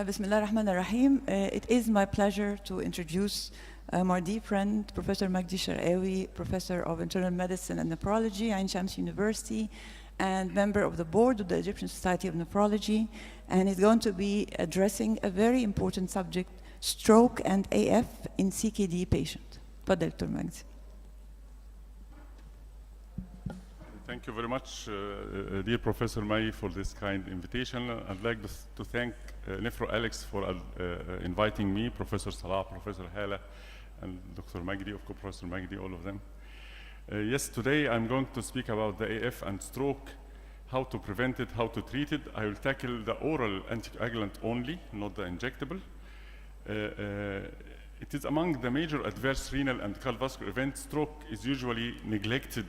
Bismillah ar-Rahman ar-Rahim. It is my pleasure to introduce my dear friend, Professor Magdy ElSharkawy, Professor of Internal Medicine and Nephrology, Ain Shams University, and member of the board of the Egyptian Society of Nephrology. And he's going to be addressing a very important subject, stroke and AF in CKD patient. Tafadal, Dr. Magdy. Thank you very much, dear Professor May, for this kind invitation. I'd like to thank Nephroalex for inviting me, Professor Salah, Professor Hala, and Dr. Magdy, of course, Professor Magdy, all of them. Yes, today I'm going to speak about the AF and stroke, how to prevent it, how to treat it. I will tackle the oral anticoagulant only, not the injectable. It is among the major adverse renal and cardiovascular events. Stroke is usually neglected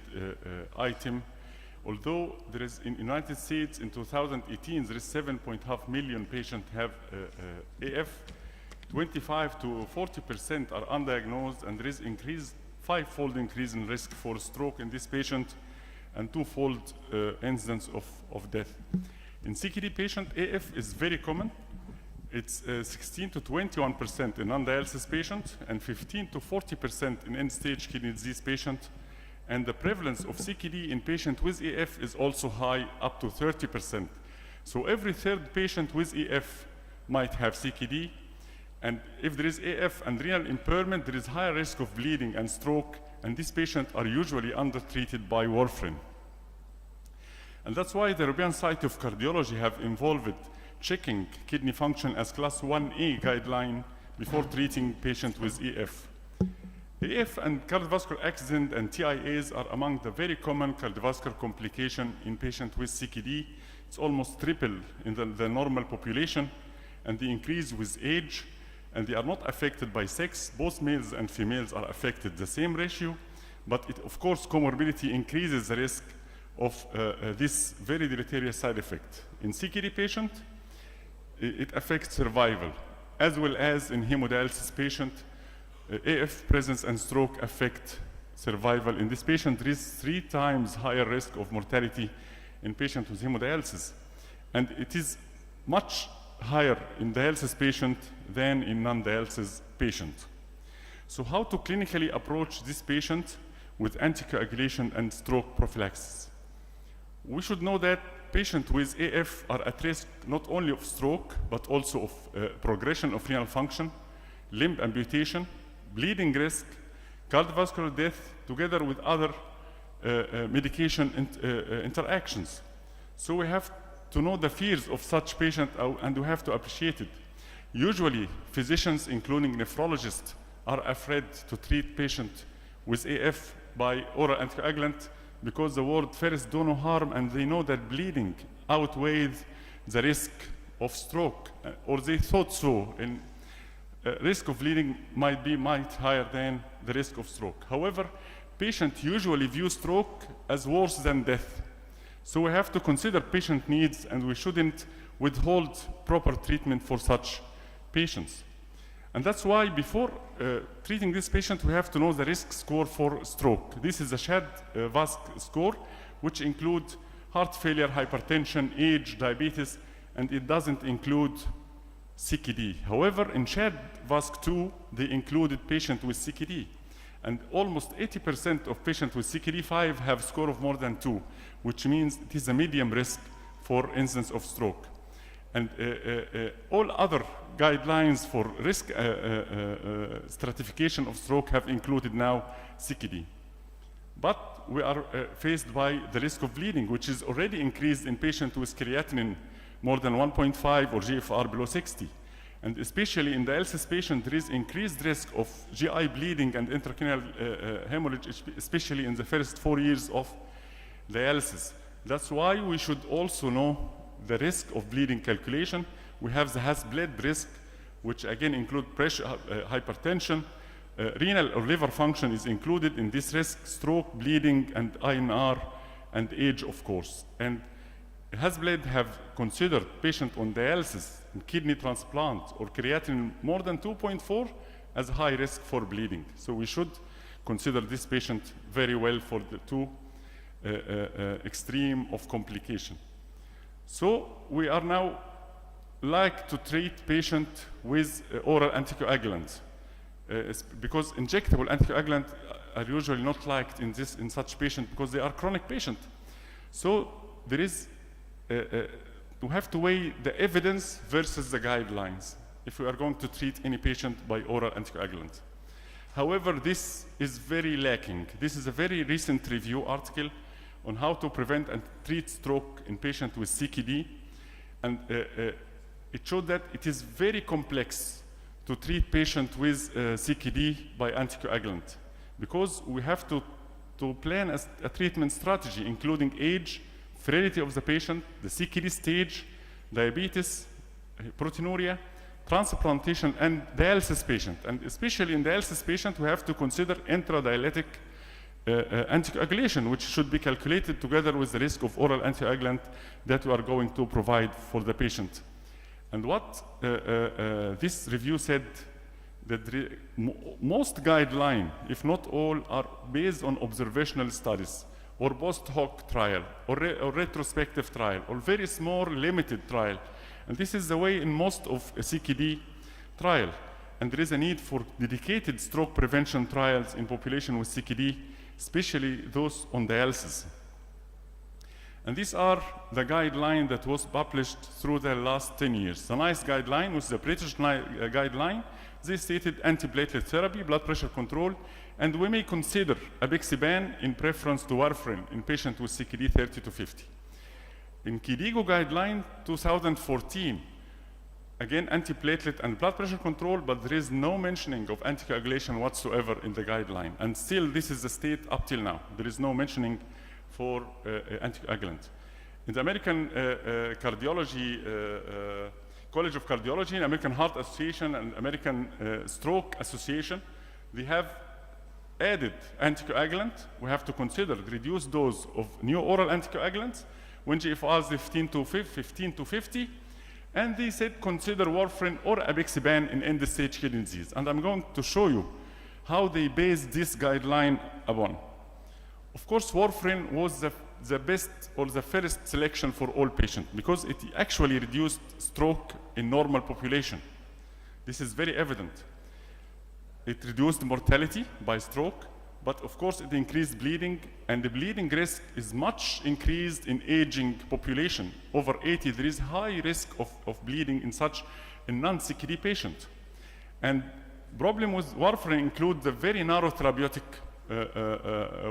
item. Although there is in the United States in 2018, there is 7.5 million patients have AF. 25 to 40% are undiagnosed, and there is five-fold increase in risk for stroke in this patient, and two-fold incidence of death. In CKD patient, AF is very common. It's 16 to 21% in non-dialysis patients and 15 to 40% in end-stage kidney disease patients. And the prevalence of CKD in patients with AF is also high, up to 30%. So every third patient with AF might have CKD. And if there is AF and renal impairment, there is higher risk of bleeding and stroke. And these patients are usually undertreated by warfarin. And that's why the European Society of Cardiology have involved checking kidney function as class 1A guideline before treating patients with AF. AF and cardiovascular accident and TIAs are among the very common cardiovascular complications in patients with CKD. It's almost triple in the normal population, and they increase with age, and they are not affected by sex. Both males and females are affected the same ratio, but of course comorbidity increases the risk of this very deleterious side effect. In CKD patient, it affects survival, as well as in hemodialysis patient. AF presence and stroke affect survival. In this patient, there is 3 times higher risk of mortality in patients with hemodialysis. And it is much higher in dialysis patient than in non-dialysis patient. So how to clinically approach this patient with anticoagulation and stroke prophylaxis? We should know that patients with AF are at risk not only of stroke, but also of progression of renal function, limb amputation, bleeding risk, cardiovascular death, together with other medication interactions. So we have to know the fears of such patients, and we have to appreciate it. Usually, physicians, including nephrologists, are afraid to treat patients with AF by oral anticoagulant because the word first do no harm, and they know that bleeding outweighs the risk of stroke, or they thought so. Risk of bleeding might be higher than the risk of stroke. However, patients usually view stroke as worse than death. So we have to consider patient needs, and we shouldn't withhold proper treatment for such patients. And that's why before treating this patient, we have to know the risk score for stroke. This is a shared VASC score, which includes heart failure, hypertension, age, diabetes, and it doesn't include CKD. However, in shared VASC2, they included patients with CKD. And almost 80% of patients with CKD5 have a score of more than 2, which means it is a medium risk for incidence of stroke. And all other guidelines for risk stratification of stroke have included now CKD. But we are faced by the risk of bleeding, which is already increased in patients with creatinine more than 1.5 or GFR below 60. And especially in dialysis patients, there is increased risk of GI bleeding and intracranial hemorrhage, especially in the first 4 years of dialysis. That's why we should also know the risk of bleeding calculation. We have the Hassaballa risk, which again include pressure, hypertension, renal or liver function is included in this risk, stroke, bleeding, and INR, and age, of course. And Hassaballa have considered patients on dialysis and kidney transplant or creatinine more than 2.4 as high risk for bleeding. So we should consider this patient very well to extreme of complication. So we are now like to treat patient with oral anticoagulants because injectable anticoagulants are usually not liked in such patient because they are chronic patient. So there is we have to weigh the evidence versus the guidelines if we are going to treat any patient by oral anticoagulant. However, this is very lacking. This is a very recent review article on how to prevent and treat stroke in patients with CKD, and it showed that it is very complex to treat patients with CKD by anticoagulant because we have to plan a treatment strategy including age, frailty of the patient, the CKD stage, diabetes, proteinuria, transplantation, and dialysis patient. And especially in dialysis patient, we have to consider intradialytic anticoagulation, which should be calculated together with the risk of oral anticoagulant that we are going to provide for the patient. And what this review said, that most guidelines, if not all, are based on observational studies or post hoc trial or retrospective trial or very small limited trial. And this is the way in most of CKD trial. And there is a need for dedicated stroke prevention trials in population with CKD, especially those on dialysis. And these are the guideline that was published through the last 10 years. The NICE guideline was the British guideline. They stated antiplatelet therapy, blood pressure control, and we may consider apixaban in preference to warfarin in patients with CKD 30 to 50. In KDIGO guideline 2014, again antiplatelet and blood pressure control, but there is no mentioning of anticoagulation whatsoever in the guideline. And still this is the state up till now. There is no mentioning for anticoagulant. In the American Cardiology, College of Cardiology, American Heart Association, and American Stroke Association, they have added anticoagulant. We have to consider the reduced dose of new oral anticoagulants when GFR is 15 to 50, and they said consider warfarin or apixaban in end-stage kidney disease. And I'm going to show you how they based this guideline upon. Of course, warfarin was the best or the first selection for all patients because it actually reduced stroke in normal population. This is very evident. It reduced mortality by stroke, but of course it increased bleeding, and the bleeding risk is much increased in aging population. Over 80, there is high risk of bleeding in such a non-CKD patient. And problem with warfarin include the very narrow therapeutic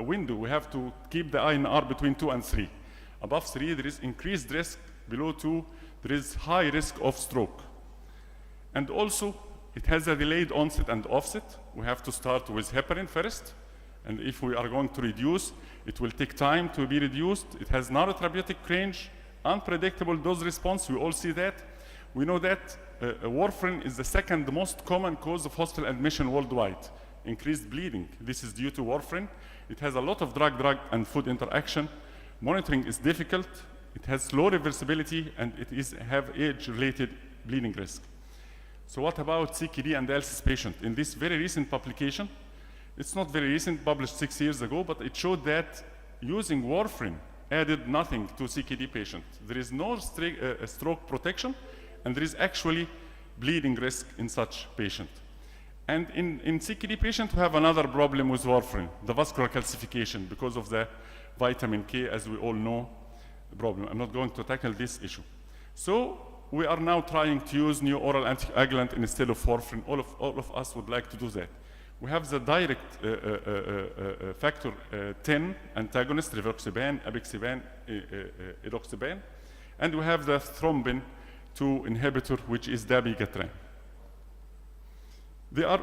window. We have to keep the INR between 2 and 3. Above 3, there is increased risk. Below 2, there is high risk of stroke. And also, it has a delayed onset and offset. We have to start with heparin first. And if we are going to reduce, it will take time to be reduced. It has narrow therapeutic range, unpredictable dose response. We all see that. We know that warfarin is the second most common cause of hospital admission worldwide. Increased bleeding. This is due to warfarin. It has a lot of drug and food interaction. Monitoring is difficult. It has low reversibility, and it have age-related bleeding risk. So what about CKD and dialysis patient? In this very recent publication, it's not very recent, published 6 years ago, but it showed that using warfarin added nothing to CKD patient. There is no stroke protection, and there is actually bleeding risk in such patient. And in CKD patient, we have another problem with warfarin, the vascular calcification, because of the vitamin K, as we all know, problem. I'm not going to tackle this issue. So we are now trying to use new oral anticoagulant instead of warfarin. All of us would like to do that. We have the direct factor 10 antagonist, rivaroxaban, apixaban, edoxaban, and we have the thrombin 2 inhibitor, which is dabigatran. They are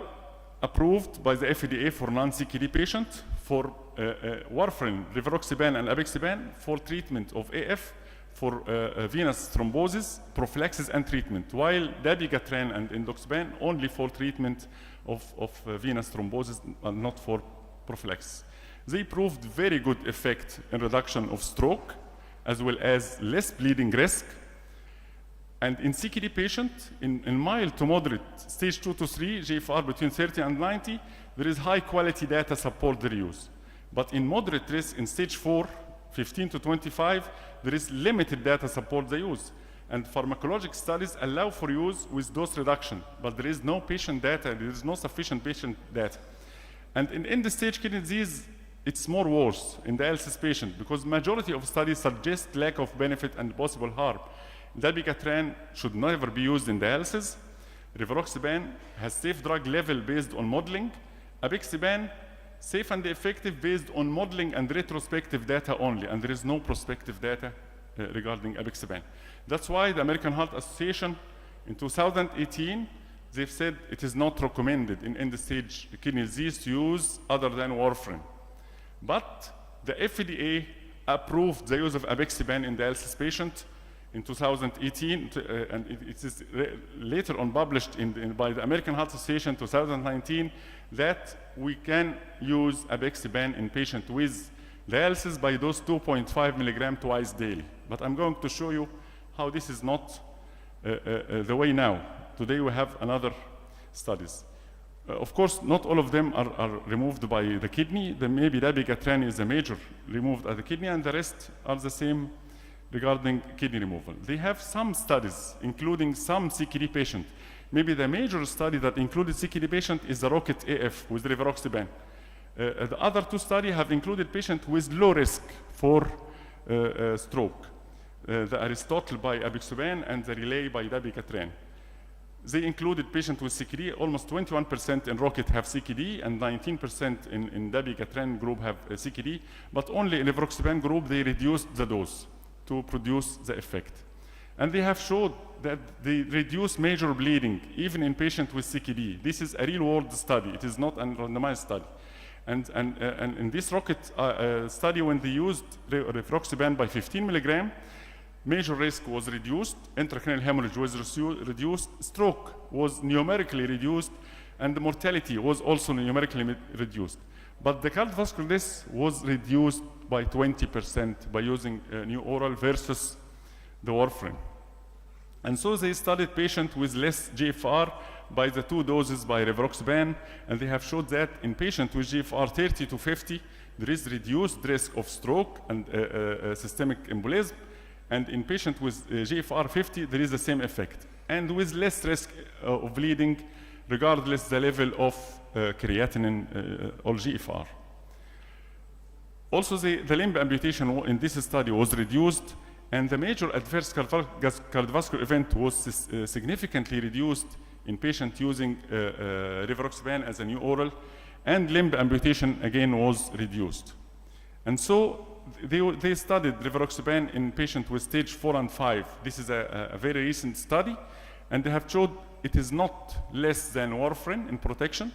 approved by the FDA for non-CKD patients for warfarin, rivaroxaban, and apixaban for treatment of AF, for venous thrombosis, prophylaxis, and treatment, while dabigatran and endoxaban only for treatment of venous thrombosis and not for prophylaxis. They proved very good effect in reduction of stroke, as well as less bleeding risk. And in CKD patient, in mild to moderate, stage 2 to 3, GFR between 30 and 90, there is high quality data support their use. But in moderate risk, in stage 4, 15 to 25, there is limited data support the use. And pharmacologic studies allow for use with dose reduction, but there is no patient data, there is no sufficient patient data. And in end-stage kidney disease, it's more worse in dialysis patient because majority of studies suggest lack of benefit and possible harm. Dabigatran should never be used in dialysis. Rivaroxaban has safe drug level based on modeling. Apixaban, safe and effective based on modeling and retrospective data only, and there is no prospective data regarding apixaban. That's why the American Heart Association in 2018, they've said it is not recommended in end-stage kidney disease to use other than warfarin. But the FDA approved the use of apixaban in dialysis patients in 2018, and it is later on published by the American Heart Association 2019 that we can use apixaban in patients with dialysis by dose 2.5 milligram twice daily. But I'm going to show you how this is not the way now. Today we have another studies. Of course, not all of them are removed by the kidney. Maybe dabigatran is a major removed at the kidney, and the rest are the same regarding kidney removal. They have some studies, including some CKD patient. Maybe the major study that included CKD patient is the ROCKET AF with rivaroxaban. The other two studies have included patients with low risk for stroke. The Aristotle by apixaban and the Relay by dabigatran. They included patients with CKD. Almost 21% in ROCKET have CKD, and 19% in dabigatran group have CKD. But only in rivaroxaban group, they reduced the dose to produce the effect. And they have showed that they reduce major bleeding, even in patients with CKD. This is a real-world study. It is not a randomized study. And in this ROCKET study, when they used rivaroxaban by 15 milligram, major risk was reduced, intracranial hemorrhage was reduced, stroke was numerically reduced, and the mortality was also numerically reduced. But the cardiovascular death was reduced by 20% by using new oral versus the warfarin. And so they studied patients with less GFR by the two doses by rivaroxaban, and they have showed that in patients with GFR 30 to 50, there is reduced risk of stroke and systemic embolism. And in patients with GFR 50, there is the same effect. And with less risk of bleeding, regardless the level of creatinine or GFR. Also, the limb amputation in this study was reduced, and the major adverse cardiovascular event was significantly reduced in patients using rivaroxaban as a new oral, and limb amputation again was reduced. And so they studied rivaroxaban in patients with stage 4 and 5. This is a very recent study, and they have showed it is not less than warfarin in protection,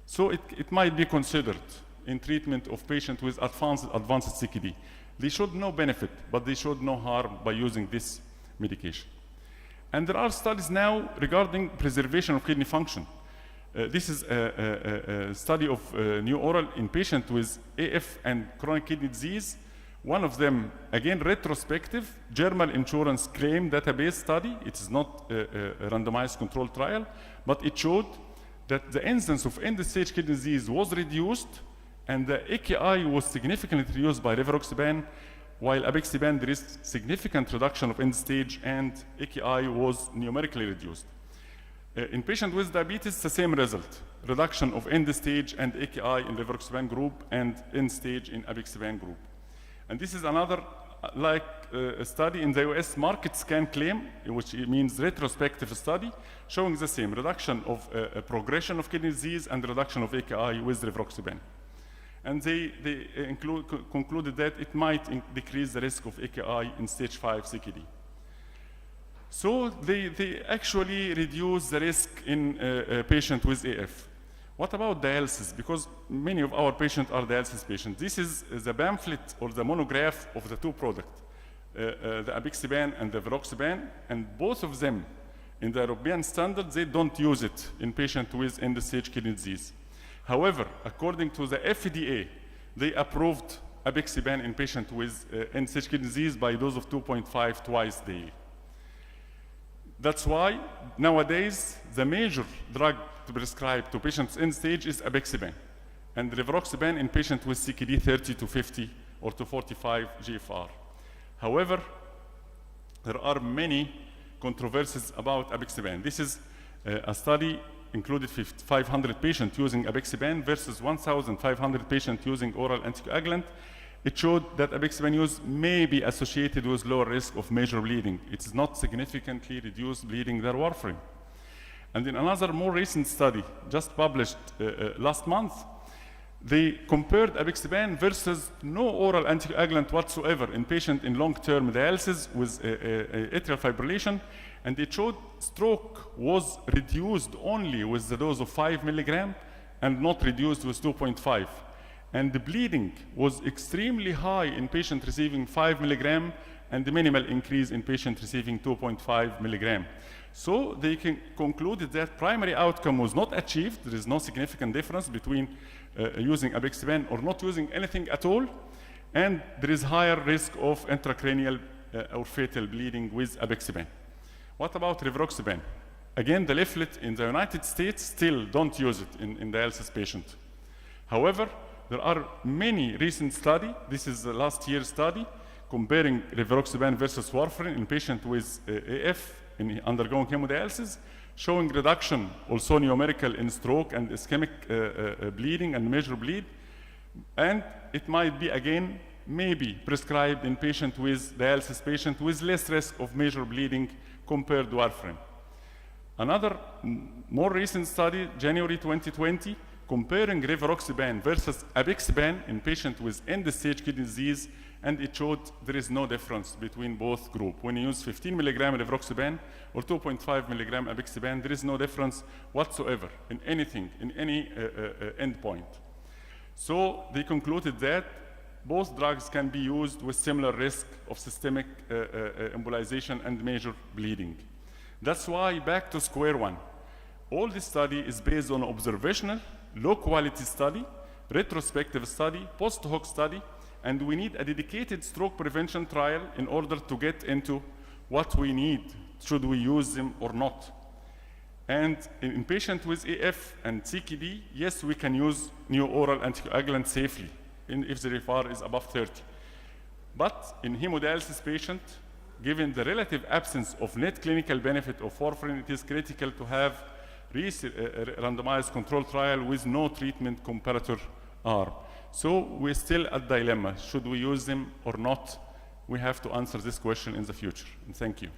so it might be considered in treatment of patients with advanced CKD. They showed no benefit, but they showed no harm by using this medication. And there are studies now regarding preservation of kidney function. This is a study of new oral in patients with AF and chronic kidney disease. One of them, again, retrospective, German insurance claim database study. It is not a randomized controlled trial, but it showed that the incidence of end-stage kidney disease was reduced, and the AKI was significantly reduced by rivaroxaban, while apixaban, there is significant reduction of end-stage, and AKI was numerically reduced. In patients with diabetes, the same result, reduction of end-stage and AKI in rivaroxaban group and end-stage in apixaban group. And this is another study in the US market scan claim, which means retrospective study, showing the same reduction of progression of kidney disease and reduction of AKI with rivaroxaban. And they concluded that it might decrease the risk of AKI in stage 5 CKD. So they actually reduce the risk in patients with AF. What about dialysis? Because many of our patients are dialysis patients. This is the pamphlet or the monograph of the two products, the apixaban and the rivaroxaban, and both of them in the European standard, they don't use it in patients with end-stage kidney disease. However, according to the FDA, they approved apixaban in patients with end-stage kidney disease by a dose of 2.5 twice daily. That's why nowadays the major drug to prescribe to patients end stage is apixaban, and rivaroxaban in patients with CKD 30 to 50 or to 45 GFR. However, there are many controversies about apixaban. This is a study included 500 patients using apixaban versus 1,500 patients using oral anticoagulant. It showed that apixaban use may be associated with lower risk of major bleeding. It is not significantly reduced bleeding than warfarin. And in another more recent study, just published last month, they compared apixaban versus no oral anticoagulant whatsoever in patients in long-term dialysis with atrial fibrillation, and they showed stroke was reduced only with the dose of 5 milligram and not reduced with 2.5. And the bleeding was extremely high in patients receiving 5 milligram and the minimal increase in patients receiving 2.5 milligram. So they concluded that primary outcome was not achieved. There is no significant difference between using apixaban or not using anything at all, and there is higher risk of intracranial or fatal bleeding with apixaban. What about rivaroxaban? Again, the leaflet in the United States still don't use it in dialysis patients. However, there are many recent studies. This is the last year's study comparing rivaroxaban versus warfarin in patients with AF in undergoing hemodialysis, showing reduction also numerical in stroke and ischemic bleeding and major bleed. And it might be again maybe prescribed in patients with dialysis patients with less risk of major bleeding compared to warfarin. Another more recent study, January 2020, comparing rivaroxaban versus apixaban in patients with end-stage kidney disease, and it showed there is no difference between both groups. When you use 15 milligram rivaroxaban or 2.5 milligram apixaban, there is no difference whatsoever in anything, in any endpoint. So they concluded that both drugs can be used with similar risk of systemic embolization and major bleeding. That's why back to square one. All this study is based on observational, low-quality study, retrospective study, post-hoc study, and we need a dedicated stroke prevention trial in order to get into what we need, should we use them or not. And in patients with AF and CKD, yes, we can use new oral anticoagulant safely if the GFR is above 30. But in hemodialysis patients, given the relative absence of net clinical benefit of warfarin, it is critical to have randomized control trial with no treatment comparator arm. So we're still at dilemma. Should we use them or not? We have to answer this question in the future. And thank you.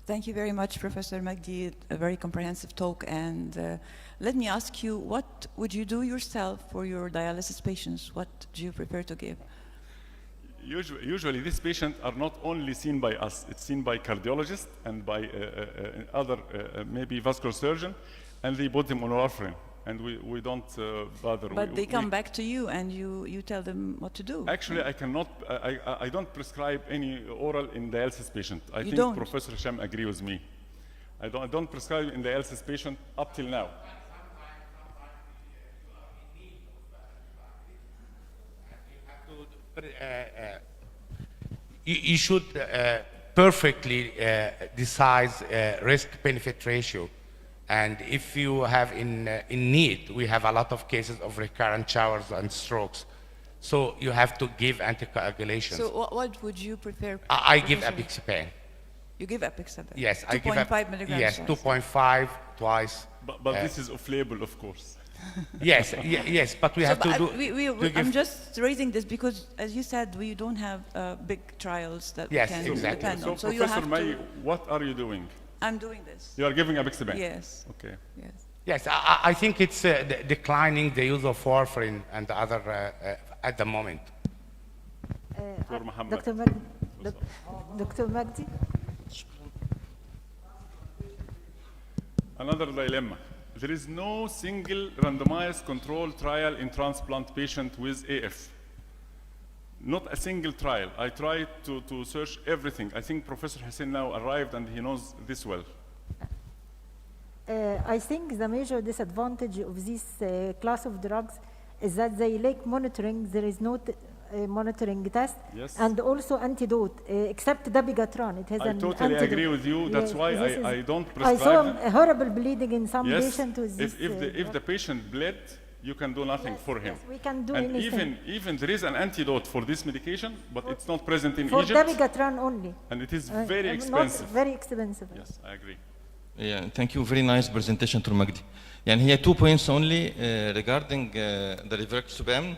Thank you very much, Professor Magdy. A very comprehensive talk. And let me ask you, what would you do yourself for your dialysis patients? What do you prefer to give? Usually these patients are not only seen by us, it's seen by cardiologists and by other, maybe vascular surgeon, and they put them on warfarin, and we don't bother. But they come back to you and you tell them what to do. Actually, I cannot, I don't prescribe any oral in dialysis patient. I think don't? Professor Hisham agree with me. I don't prescribe in dialysis patient up till now. You should perfectly decide risk-benefit ratio. And if you have in need, we have a lot of cases of recurrent showers and strokes. So you have to give anticoagulation. So what would you prefer? I give apixaban. You give apixaban? Yes, I give 2.5 milligrams. Yes, 2.5 twice. But this is off-label, of course. Yes, yes, but we have to do. I'm just raising this because, as you said, we don't have big trials that we can depend on. So Professor May, what are you doing? I'm doing this. You are giving apixaban? Yes. Okay. Yes. Yes, I think it's declining the use of warfarin and other at the moment. Dr. Magdy. Another dilemma. There is no single randomized control trial in transplant patient with AF. Not a single trial. I tried to search everything. I think Professor Hussein now arrived and he knows this well. I think the major disadvantage of this class of drugs is that they lack monitoring. There is no monitoring test, Yes. and also antidote, except dabigatran. It has I an totally antidote. agree with you. That's Yes, why this is- I don't I prescribe saw them. a horrible bleeding in some Yes, patients with this. if the patient bled, you can do nothing Yes, for him. yes, we can do and anything. even there is an antidote for this medication, but it's not present in For Egypt, dabigatran only. and it is very Not expensive. very expensive. Yes, I agree. Yeah, thank you. Very nice presentation to Magdi. And here 2 points only regarding the rivaroxaban.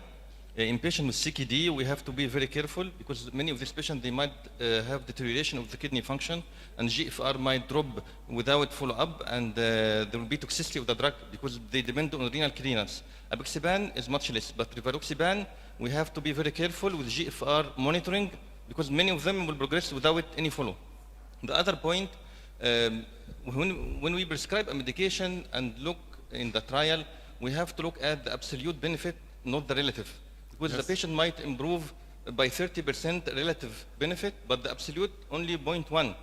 In patients with CKD, we have to be very careful because many of these patients, they might have deterioration of the kidney function, and GFR might drop without follow-up, and there will be toxicity of the drug because they depend on renal clearance. Apixaban is much less, but rivaroxaban, we have to be very careful with GFR monitoring because many of them will progress without any follow. The other point, when we prescribe a medication and look in the trial, we have to look at the absolute benefit, not the relative. Because Yes. the patient might improve by 30% relative benefit, but the absolute only 0.1.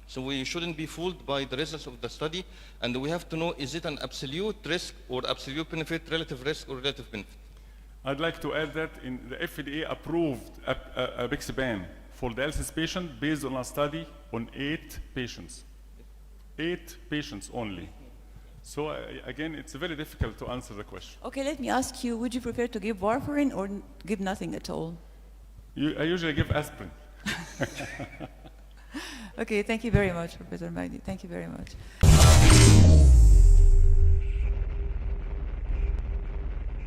So we shouldn't be fooled by the results of the study, and we have to know, is it an absolute risk or absolute benefit, relative risk or relative benefit? I'd like to add that in the FDA approved apixaban for dialysis patient based on a study on 8 patients. 8 patients only. So again, it's very difficult to answer the question. Okay, let me ask you, would you prefer to give warfarin or give nothing at all? I usually give aspirin. Okay, thank you very much, Professor Magdi. Thank you very much.